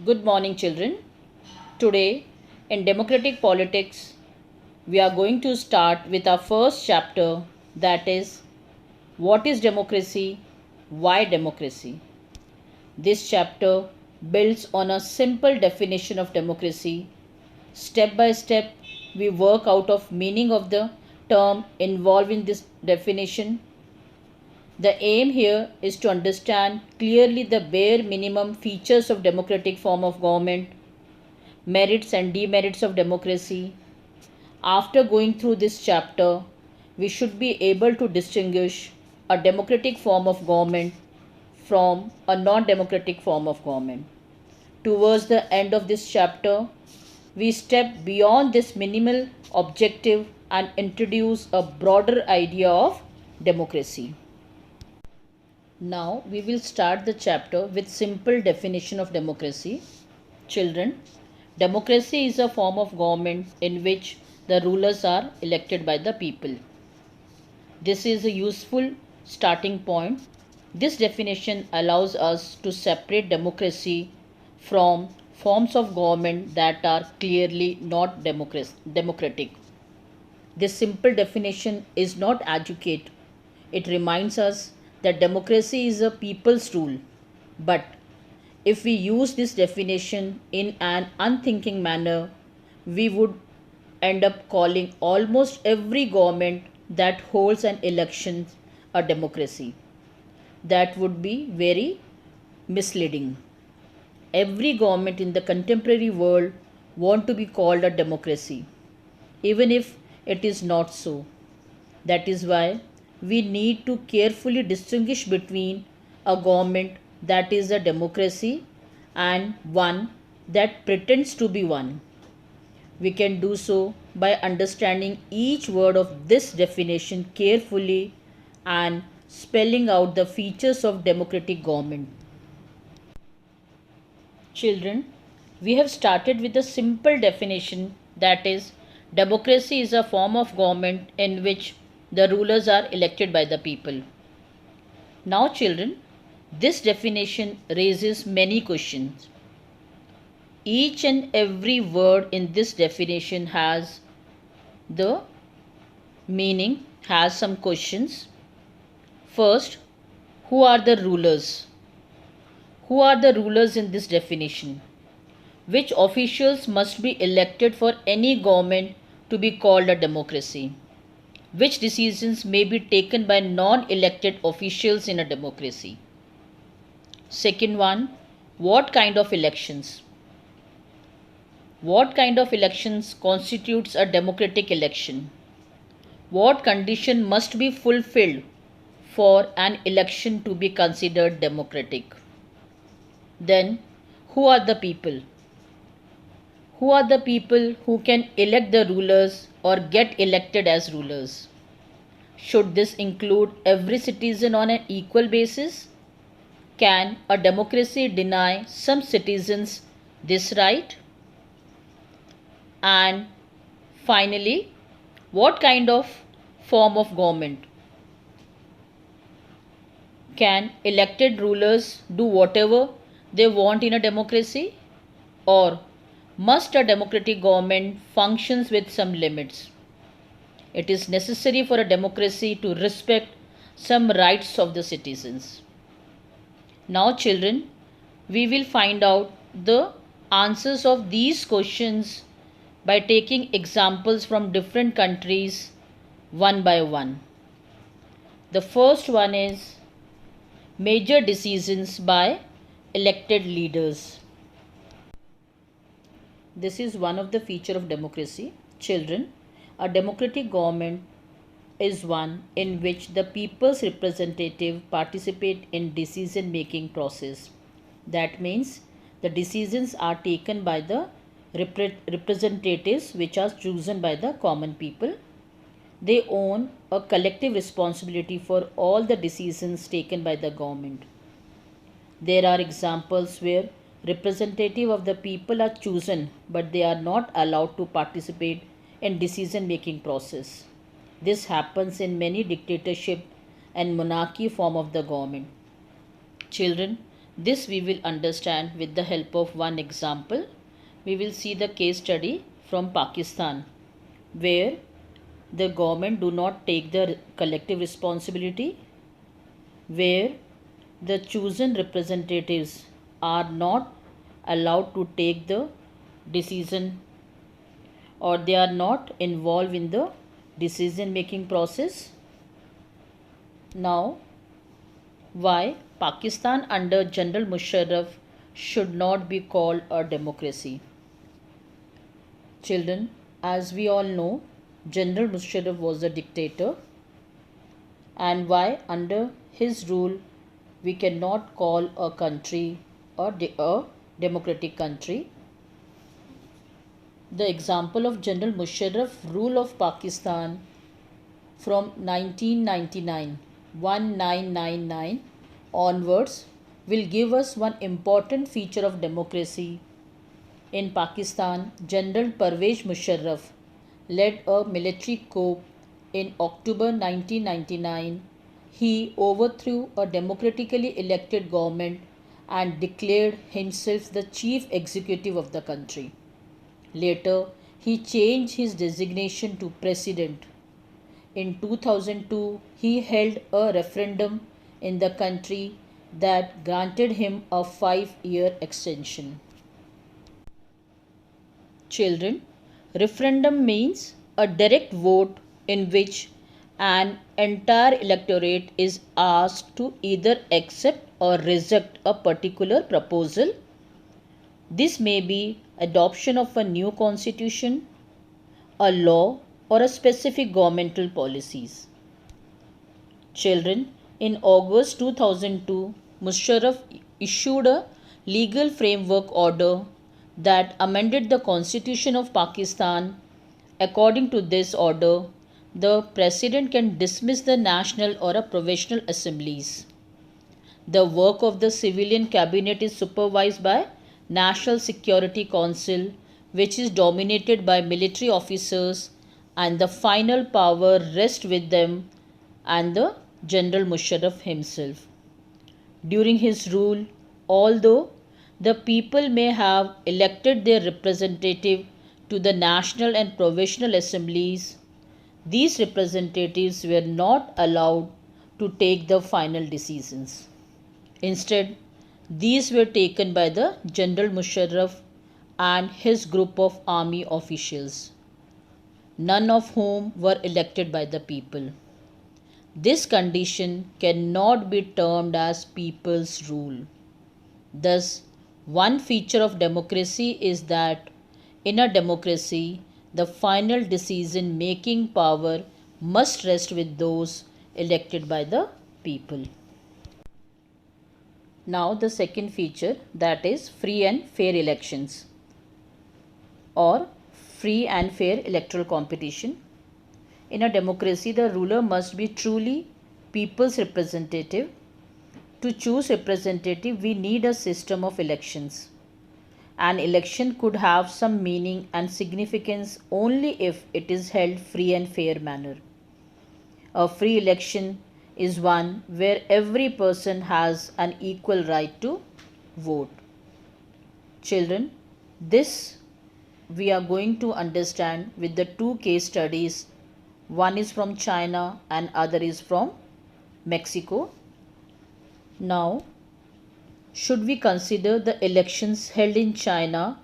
Good morning, children. Today, in democratic politics, we are going to start with our first chapter, that is, what is democracy? Why democracy? This chapter builds on a simple definition of democracy. Step by step, we work out of meaning of the term involved in this definition. The aim here is to understand clearly the bare minimum features of democratic form of government, merits and demerits of democracy. After going through this chapter, we should be able to distinguish a democratic form of government from a non-democratic form of government. Towards the end of this chapter, we step beyond this minimal objective and introduce a broader idea of democracy. Now we will start the chapter with simple definition of democracy. Children, democracy is a form of government in which the rulers are elected by the people. This is a useful starting point. This definition allows us to separate democracy from forms of government that are clearly not democratic. This simple definition is not educate. It reminds us that democracy is a people's rule. But if we use this definition in an unthinking manner, we would end up calling almost every government that holds an election a democracy. That would be very misleading. Every government in the contemporary world want to be called a democracy, even if it is not so. That is why we need to carefully distinguish between a government that is a democracy and one that pretends to be one. We can do so by understanding each word of this definition carefully and spelling out the features of democratic government. Children, we have started with a simple definition, that is, democracy is a form of government in which the rulers are elected by the people. Now, children, this definition raises many questions. Each and every word in this definition has the meaning, has some questions. First, who are the rulers? Who are the rulers in this definition? Which officials must be elected for any government to be called a democracy? Which decisions may be taken by non-elected officials in a democracy? Second one, what kind of elections? What kind of elections constitutes a democratic election? What condition must be fulfilled for an election to be considered democratic? Then, who are the people? Who are the people who can elect the rulers or get elected as rulers? Should this include every citizen on an equal basis? Can a democracy deny some citizens this right? And finally, what kind of form of government? Can elected rulers do whatever they want in a democracy? Or must a democratic government functions with some limits? It is necessary for a democracy to respect some rights of the citizens. Now, children, we will find out the answers of these questions by taking examples from different countries one by one. The first one is major decisions by elected leaders. This is one of the features of democracy. Children, a democratic government is one in which the people's representative participate in decision making process. That means the decisions are taken by the representatives which are chosen by the common people. They own a collective responsibility for all the decisions taken by the government. There are examples where representatives of the people are chosen but they are not allowed to participate in decision making process. This happens in many dictatorship and monarchy form of the government. Children, This we will understand with the help of one example. We will see the case study from Pakistan, where the government do not take the collective responsibility, where the chosen representatives are not allowed to take the decision, or they are not involved in the decision making process. Now, why Pakistan under General Musharraf should not be called a democracy? Children, as we all know, General Musharraf was a dictator, and why under his rule we cannot call a country a democratic country. The example of General Musharraf rule of Pakistan from 1999 onwards will give us one important feature of democracy. In Pakistan, General Pervez Musharraf led a military coup in October 1999. He overthrew a democratically elected government and declared himself the chief executive of the country. Later, he changed his designation to president. In 2002, he held a referendum in the country that granted him a 5-year extension. Children, referendum means a direct vote in which an entire electorate is asked to either accept or reject a particular proposal. This may be adoption of a new constitution, a law, or a specific governmental policies. Children, in August 2002, Musharraf issued a legal framework order that amended the Constitution of Pakistan. According to this order, the President can dismiss the national or a provisional assemblies. The work of the civilian cabinet is supervised by National Security Council, which is dominated by military officers, and the final power rests with them and the General Musharraf himself. During his rule, although the people may have elected their representative to the national and provisional assemblies, these representatives were not allowed to take the final decisions. Instead, these were taken by the General Musharraf and his group of army officials, none of whom were elected by the people. This condition cannot be termed as people's rule. Thus, one feature of democracy is that in a democracy, the final decision making power must rest with those elected by the people. Now, the second feature, that is free and fair elections or free and fair electoral competition. In a democracy, the ruler must be truly people's representative. To choose representative, we need a system of elections. An election could have some meaning and significance only if it is held free and fair manner. A free election is one where every person has an equal right to vote. Children, this we are going to understand with the two case studies. One is from China and other is from Mexico. Now, should we consider the elections held in China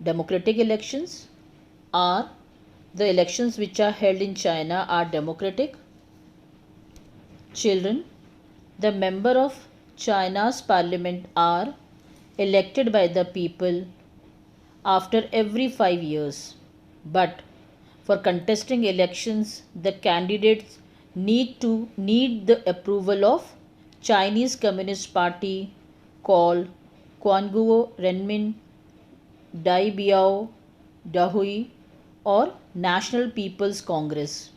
democratic elections? Are the elections which are held in China are democratic? Children, the member of China's parliament are elected by the people after every 5 years. But for contesting elections, the candidates need the approval of Chinese Communist Party called Quanguo Renmin Dai Biao Dahui or National People's Congress.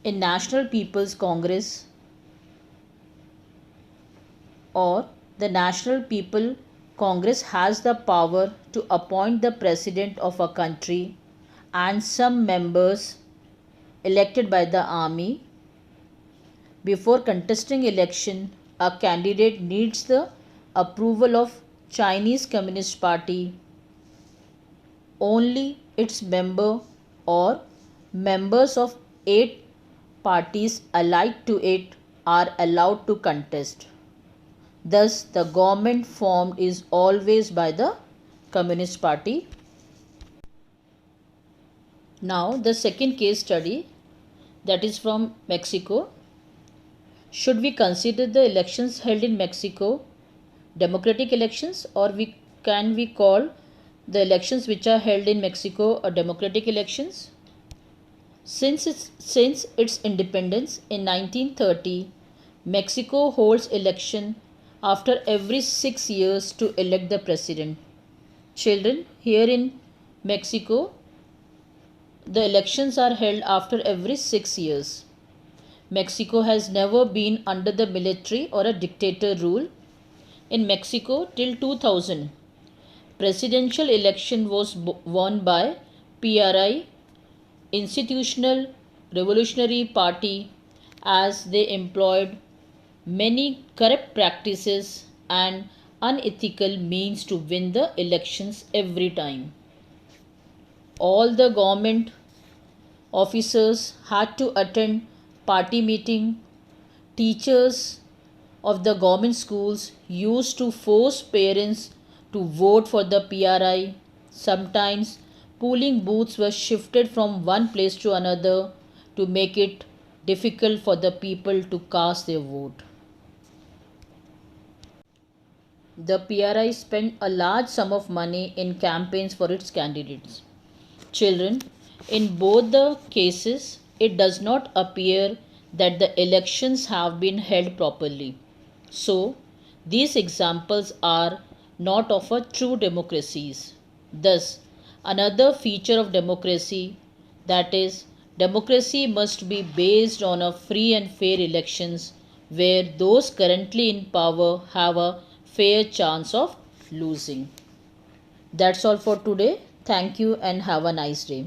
In National People's Congress or the National People Congress has the power to appoint the president of a country and some members elected by the army. Before contesting election, a candidate needs the approval of Chinese Communist Party, only its member or members of 8 parties allied to it are allowed to contest. Thus, the government formed is always by the Communist Party. Now, the second case study, that is from Mexico. Should we consider the elections held in Mexico democratic elections, or can we call the elections which are held in Mexico a democratic elections? Since its independence in 1930, Mexico holds election after every 6 years to elect the president. Children, here in Mexico, the elections are held after every 6 years. Mexico has never been under the military or a dictator rule. In Mexico till 2000, presidential election was won by PRI, Institutional Revolutionary Party, as they employed many corrupt practices and unethical means to win the elections every time. All the government officers had to attend party meeting. Teachers of the government schools used to force parents to vote for the PRI. Sometimes polling booths were shifted from one place to another to make it difficult for the people to cast their vote. The PRI spent a large sum of money in campaigns for its candidates. Children, in both the cases, it does not appear that the elections have been held properly. So, these examples are not of a true democracies. Thus, another feature of democracy, that is, democracy must be based on a free and fair elections where those currently in power have a fair chance of losing. That's all for today. Thank you and have a nice day.